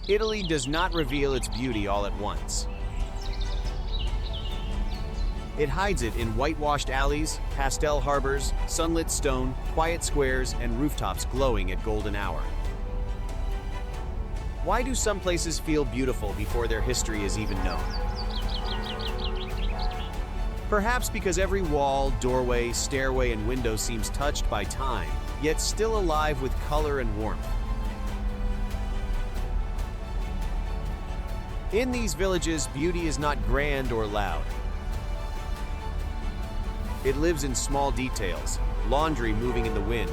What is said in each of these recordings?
Italy does not reveal its beauty all at once. It hides it in whitewashed alleys, pastel harbors, sunlit stone, quiet squares, and rooftops glowing at golden hour. Why do some places feel beautiful before their history is even known? Perhaps because every wall, doorway, stairway, and window seems touched by time, yet still alive with color and warmth. In these villages, beauty is not grand or loud. It lives in small details, laundry moving in the wind,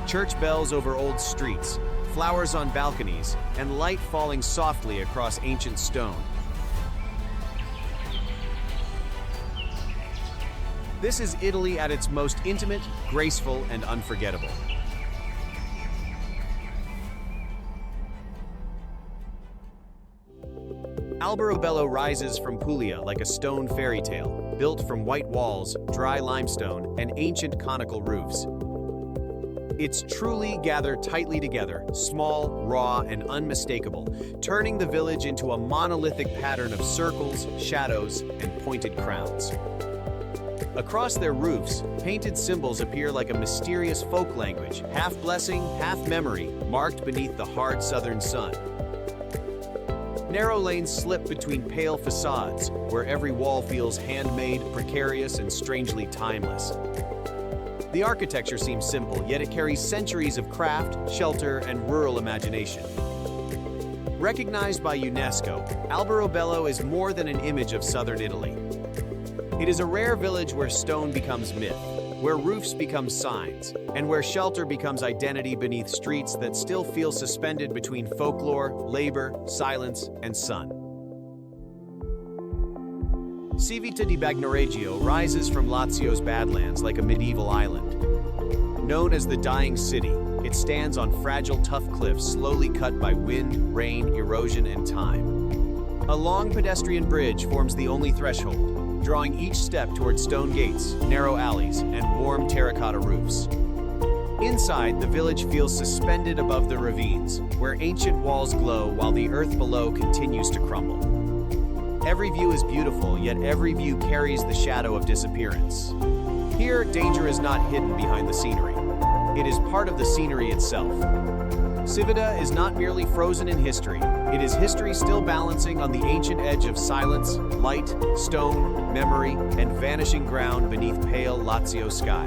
church bells over old streets, flowers on balconies, and light falling softly across ancient stone. This is Italy at its most intimate, graceful, and unforgettable. Alberobello rises from Puglia like a stone fairy tale, built from white walls, dry limestone, and ancient conical roofs. Its trulli gather tightly together, small, raw, and unmistakable, turning the village into a monolithic pattern of circles, shadows, and pointed crowns. Across their roofs, painted symbols appear like a mysterious folk language, half blessing, half memory, marked beneath the hard southern sun. Narrow lanes slip between pale facades, where every wall feels handmade, precarious, and strangely timeless. The architecture seems simple, yet it carries centuries of craft, shelter, and rural imagination. Recognized by UNESCO, Alberobello is more than an image of southern Italy. It is a rare village where stone becomes myth, where roofs become signs, and where shelter becomes identity beneath streets that still feel suspended between folklore, labor, silence, and sun. Civita di Bagnoregio rises from Lazio's badlands like a medieval island. Known as the Dying City, it stands on fragile, tough cliffs slowly cut by wind, rain, erosion, and time. A long pedestrian bridge forms the only threshold, drawing each step toward stone gates, narrow alleys, and warm terracotta roofs. Inside, the village feels suspended above the ravines, where ancient walls glow while the earth below continues to crumble. Every view is beautiful, yet every view carries the shadow of disappearance. Here, danger is not hidden behind the scenery. It is part of the scenery itself. Civita is not merely frozen in history, it is history still balancing on the ancient edge of silence, light, stone, memory, and vanishing ground beneath pale Lazio sky.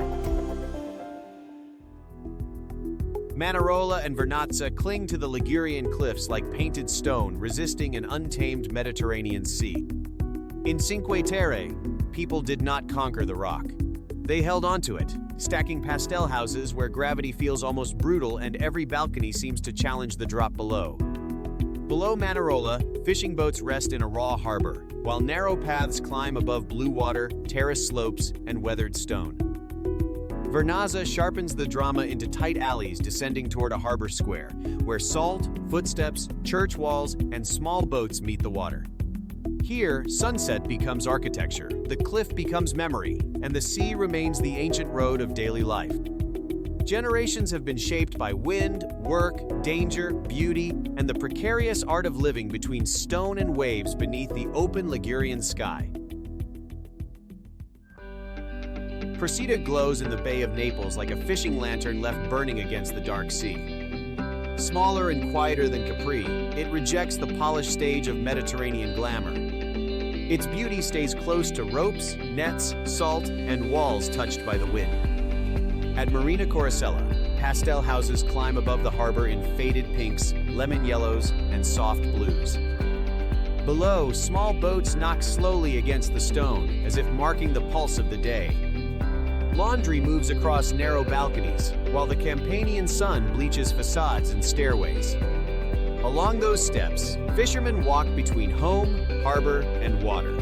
MANAROLA and VERNAZZA cling to the Ligurian cliffs like painted stone resisting an untamed Mediterranean sea. In Cinque Terre, people did not conquer the rock. They held onto it, stacking pastel houses where gravity feels almost brutal and every balcony seems to challenge the drop below. Below MANAROLA, fishing boats rest in a raw harbor, while narrow paths climb above blue water, terrace slopes, and weathered stone. VERNAZZA sharpens the drama into tight alleys descending toward a harbor square, where salt, footsteps, church walls, and small boats meet the water. Here, sunset becomes architecture, the cliff becomes memory, and the sea remains the ancient road of daily life. Generations have been shaped by wind, work, danger, beauty, and the precarious art of living between stone and waves beneath the open Ligurian sky. Procida glows in the Bay of Naples like a fishing lantern left burning against the dark sea. Smaller and quieter than Capri, it rejects the polished stage of Mediterranean glamour. Its beauty stays close to ropes, nets, salt, and walls touched by the wind. At Marina Corusella, pastel houses climb above the harbor in faded pinks, lemon yellows, and soft blues. Below, small boats knock slowly against the stone, as if marking the pulse of the day. Laundry moves across narrow balconies, while the Campanian sun bleaches facades and stairways. Along those steps, fishermen walk between home, harbor, and water.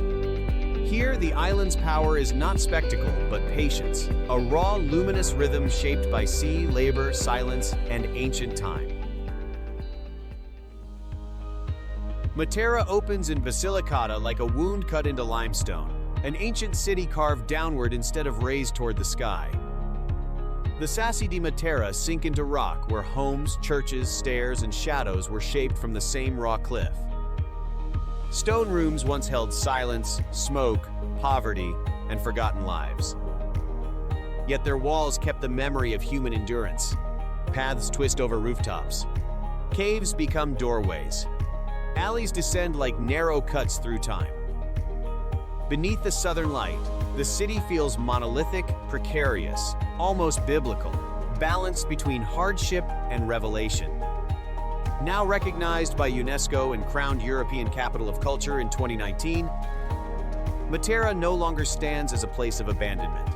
Here, the island's power is not spectacle, but patience, a raw, luminous rhythm shaped by sea, labor, silence, and ancient time. Matera opens in Basilicata like a wound cut into limestone, an ancient city carved downward instead of raised toward the sky. The Sassi di Matera sink into rock where homes, churches, stairs, and shadows were shaped from the same raw cliff. Stone rooms once held silence, smoke, poverty, and forgotten lives. Yet their walls kept the memory of human endurance. Paths twist over rooftops. Caves become doorways. Alleys descend like narrow cuts through time. Beneath the southern light, the city feels monolithic, precarious, almost biblical, balanced between hardship and revelation. Now recognized by UNESCO and crowned European Capital of Culture in 2019, Matera no longer stands as a place of abandonment.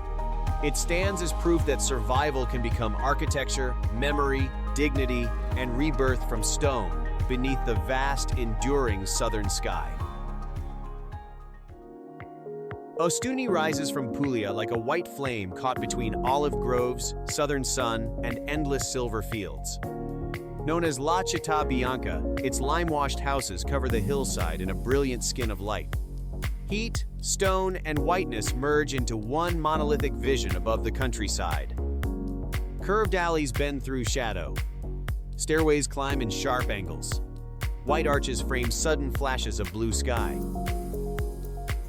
It stands as proof that survival can become architecture, memory, dignity, and rebirth from stone beneath the vast, enduring southern sky. OSTUNI rises from Puglia like a white flame caught between olive groves, southern sun, and endless silver fields. Known as La Città Bianca, its lime-washed houses cover the hillside in a brilliant skin of light. Heat, stone, and whiteness merge into one monolithic vision above the countryside. Curved alleys bend through shadow. Stairways climb in sharp angles. White arches frame sudden flashes of blue sky.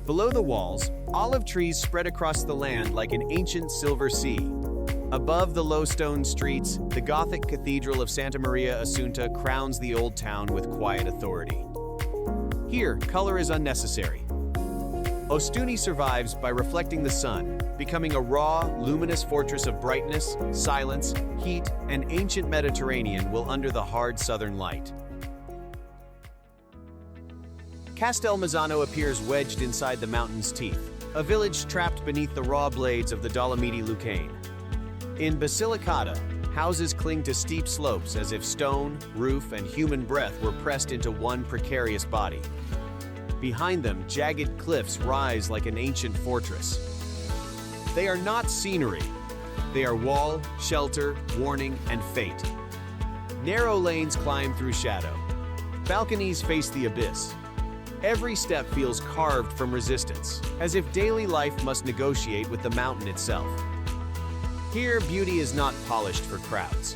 Below the walls, olive trees spread across the land like an ancient silver sea. Above the low stone streets, the Gothic Cathedral of Santa Maria Assunta crowns the old town with quiet authority. Here, color is unnecessary. OSTUNI survives by reflecting the sun, becoming a raw, luminous fortress of brightness, silence, heat, and ancient Mediterranean while under the hard southern light. CASTELMEZZANO appears wedged inside the mountain's teeth, a village trapped beneath the raw blades of the Dolomiti Lucane. In Basilicata, houses cling to steep slopes as if stone, roof, and human breath were pressed into one precarious body. Behind them, jagged cliffs rise like an ancient fortress. They are not scenery. They are wall, shelter, warning, and fate. Narrow lanes climb through shadow. Balconies face the abyss. Every step feels carved from resistance, as if daily life must negotiate with the mountain itself. Here, beauty is not polished for crowds.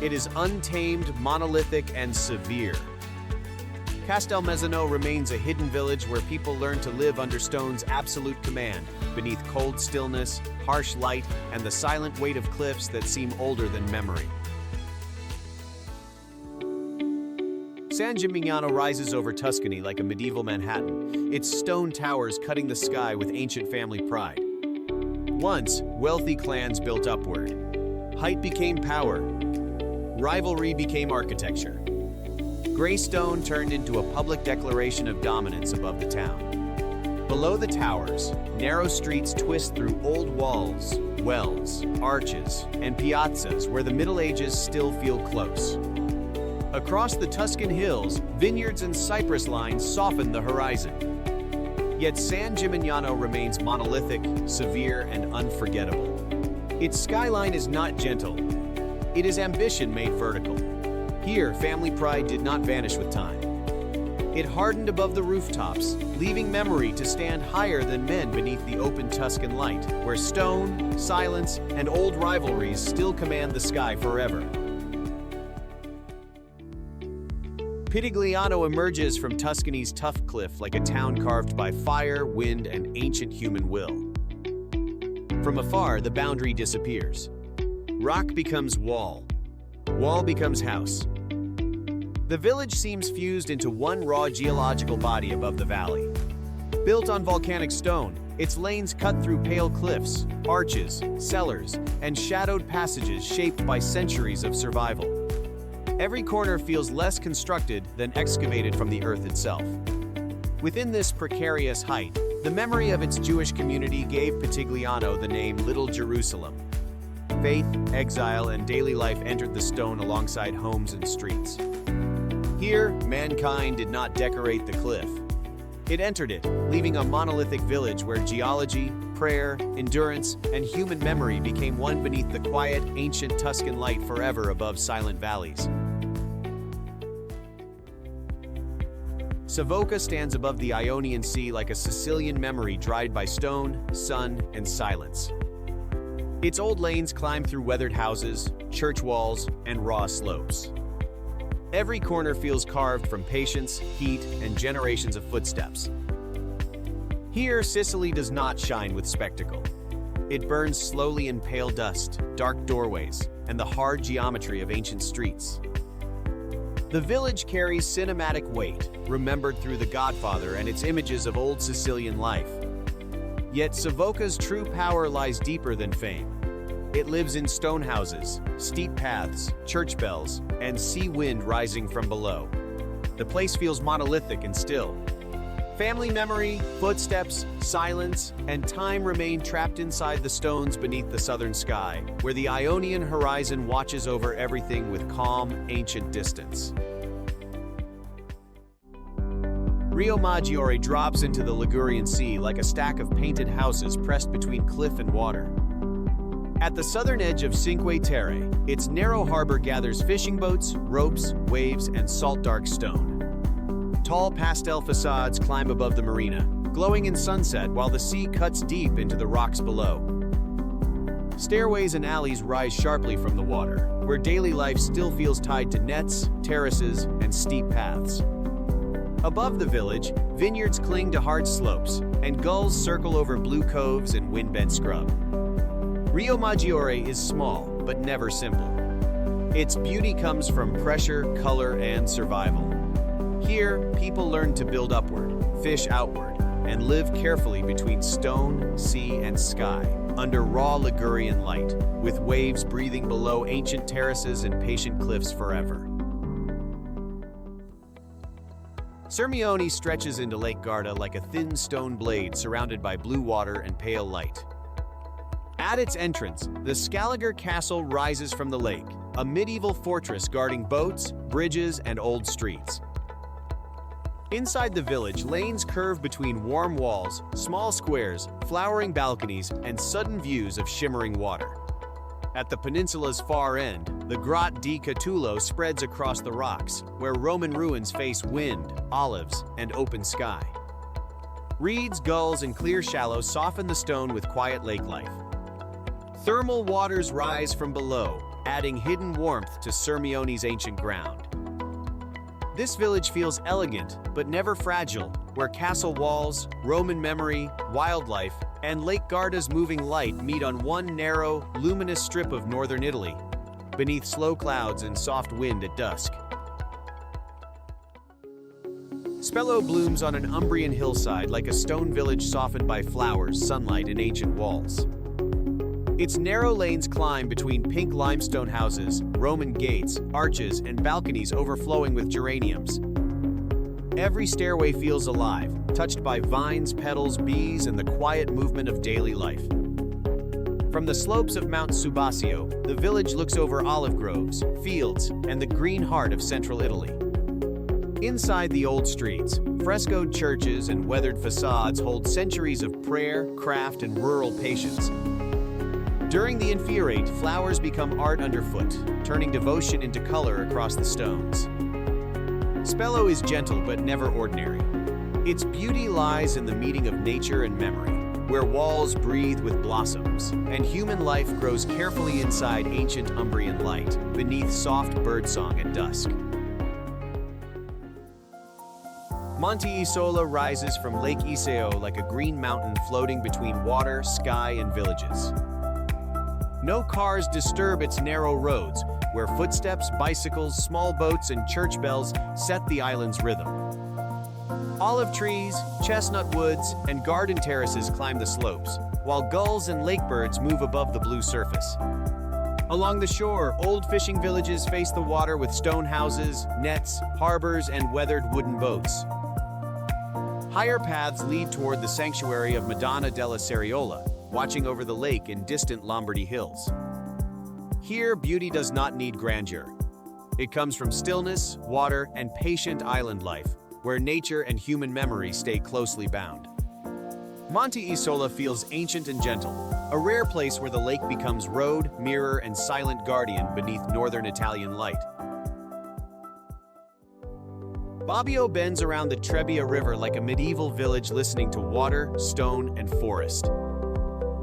It is untamed, monolithic, and severe. CASTELMEZZANO remains a hidden village where people learn to live under stone's absolute command, beneath cold stillness, harsh light, and the silent weight of cliffs that seem older than memory. San Gimignano rises over Tuscany like a medieval Manhattan, its stone towers cutting the sky with ancient family pride. Once, wealthy clans built upward. Height became power. Rivalry became architecture. Gray stone turned into a public declaration of dominance above the town. Below the towers, narrow streets twist through old walls, wells, arches, and piazzas where the Middle Ages still feel close. Across the Tuscan hills, vineyards and cypress lines soften the horizon. Yet San Gimignano remains monolithic, severe, and unforgettable. Its skyline is not gentle. It is ambition made vertical. Here, family pride did not vanish with time. It hardened above the rooftops, leaving memory to stand higher than men beneath the open Tuscan light, where stone, silence, and old rivalries still command the sky forever. Pitigliano emerges from Tuscany's tough cliff like a town carved by fire, wind, and ancient human will. From afar, the boundary disappears. Rock becomes wall. Wall becomes house. The village seems fused into one raw geological body above the valley. Built on volcanic stone, its lanes cut through pale cliffs, arches, cellars, and shadowed passages shaped by centuries of survival. Every corner feels less constructed than excavated from the earth itself. Within this precarious height, the memory of its Jewish community gave Pitigliano the name Little Jerusalem. Faith, exile, and daily life entered the stone alongside homes and streets. Here, mankind did not decorate the cliff. It entered it, leaving a monolithic village where geology, prayer, endurance, and human memory became one beneath the quiet, ancient Tuscan light forever above silent valleys. SAVOCA stands above the Ionian Sea like a Sicilian memory dried by stone, sun, and silence. Its old lanes climb through weathered houses, church walls, and raw slopes. Every corner feels carved from patience, heat, and generations of footsteps. Here, Sicily does not shine with spectacle. It burns slowly in pale dust, dark doorways, and the hard geometry of ancient streets. The village carries cinematic weight, remembered through The Godfather and its images of old Sicilian life. Yet SAVOCA's true power lies deeper than fame. It lives in stone houses, steep paths, church bells, and sea wind rising from below. The place feels monolithic and still. Family memory, footsteps, silence, and time remain trapped inside the stones beneath the southern sky, where the Ionian horizon watches over everything with calm, ancient distance. RIOMAGGIORE drops into the Ligurian Sea like a stack of painted houses pressed between cliff and water. At the southern edge of Cinque Terre, its narrow harbor gathers fishing boats, ropes, waves, and salt-dark stone. Tall pastel facades climb above the marina, glowing in sunset while the sea cuts deep into the rocks below. Stairways and alleys rise sharply from the water, where daily life still feels tied to nets, terraces, and steep paths. Above the village, vineyards cling to hard slopes, and gulls circle over blue coves and wind-bent scrub. RIOMAGGIORE is small, but never simple. Its beauty comes from pressure, color, and survival. Here, people learn to build upward, fish outward, and live carefully between stone, sea, and sky, under raw Ligurian light, with waves breathing below ancient terraces and patient cliffs forever. SIRMIONE stretches into Lake Garda like a thin stone blade surrounded by blue water and pale light. At its entrance, the Scaligere Castle rises from the lake, a medieval fortress guarding boats, bridges, and old streets. Inside the village, lanes curve between warm walls, small squares, flowering balconies, and sudden views of shimmering water. At the peninsula's far end, the Grotte di Catullo spreads across the rocks, where Roman ruins face wind, olives, and open sky. Reeds, gulls, and clear shallows soften the stone with quiet lake life. Thermal waters rise from below, adding hidden warmth to SIRMIONE's ancient ground. This village feels elegant, but never fragile, where castle walls, Roman memory, wildlife, and Lake Garda's moving light meet on one narrow, luminous strip of northern Italy, beneath slow clouds and soft wind at dusk. SPELLO blooms on an Umbrian hillside like a stone village softened by flowers, sunlight, and ancient walls. Its narrow lanes climb between pink limestone houses, Roman gates, arches, and balconies overflowing with geraniums. Every stairway feels alive, touched by vines, petals, bees, and the quiet movement of daily life. From the slopes of Mount Subasio, the village looks over olive groves, fields, and the green heart of central Italy. Inside the old streets, frescoed churches and weathered facades hold centuries of prayer, craft, and rural patience. During the Infiorate, flowers become art underfoot, turning devotion into color across the stones. SPELLO is gentle but never ordinary. Its beauty lies in the meeting of nature and memory, where walls breathe with blossoms, and human life grows carefully inside ancient Umbrian light, beneath soft birdsong at dusk. Monte Isola rises from Lake Iseo like a green mountain floating between water, sky, and villages. No cars disturb its narrow roads, where footsteps, bicycles, small boats, and church bells set the island's rhythm. Olive trees, chestnut woods, and garden terraces climb the slopes, while gulls and lakebirds move above the blue surface. Along the shore, old fishing villages face the water with stone houses, nets, harbors, and weathered wooden boats. Higher paths lead toward the sanctuary of Madonna della Seriola, watching over the lake in distant Lombardy hills. Here, beauty does not need grandeur. It comes from stillness, water, and patient island life, where nature and human memory stay closely bound. Monte Isola feels ancient and gentle, a rare place where the lake becomes road, mirror, and silent guardian beneath northern Italian light. Bobbio bends around the Trebbia River like a medieval village listening to water, stone, and forest.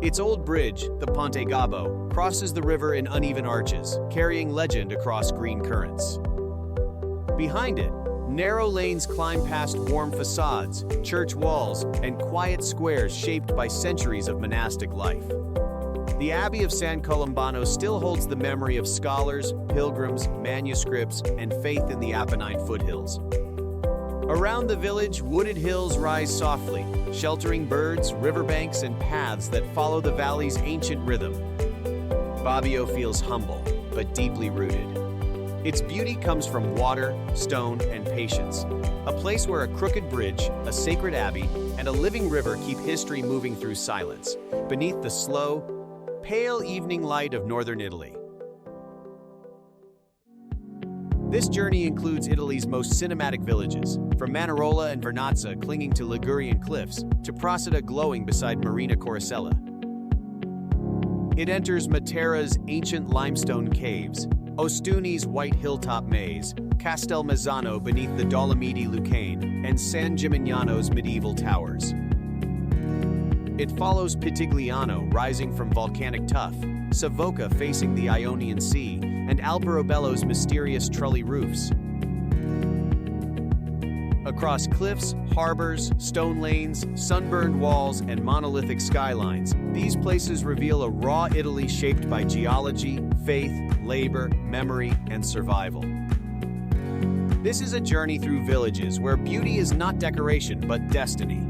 Its old bridge, the Ponte Gabbo, crosses the river in uneven arches, carrying legend across green currents. Behind it, narrow lanes climb past warm facades, church walls, and quiet squares shaped by centuries of monastic life. The Abbey of San Colombano still holds the memory of scholars, pilgrims, manuscripts, and faith in the Apennine foothills. Around the village, wooded hills rise softly, sheltering birds, riverbanks, and paths that follow the valley's ancient rhythm. Bobbio feels humble, but deeply rooted. Its beauty comes from water, stone, and patience, a place where a crooked bridge, a sacred abbey, and a living river keep history moving through silence, beneath the slow, pale evening light of northern Italy. This journey includes Italy's most cinematic villages, from MANAROLA and VERNAZZA clinging to Ligurian cliffs, to Procida glowing beside Marina Coricella. It enters Matera's ancient limestone caves, OSTUNI's white hilltop maze, CASTELMEZZANO beneath the Dolomiti Lucane, and San Gimignano's medieval towers. It follows PITIGLIANO rising from volcanic tuff, SAVOCA facing the Ionian Sea, and Alberobello's mysterious trulli roofs. Across cliffs, harbors, stone lanes, sunburned walls, and monolithic skylines, these places reveal a raw Italy shaped by geology, faith, labor, memory, and survival. This is a journey through villages where beauty is not decoration but destiny.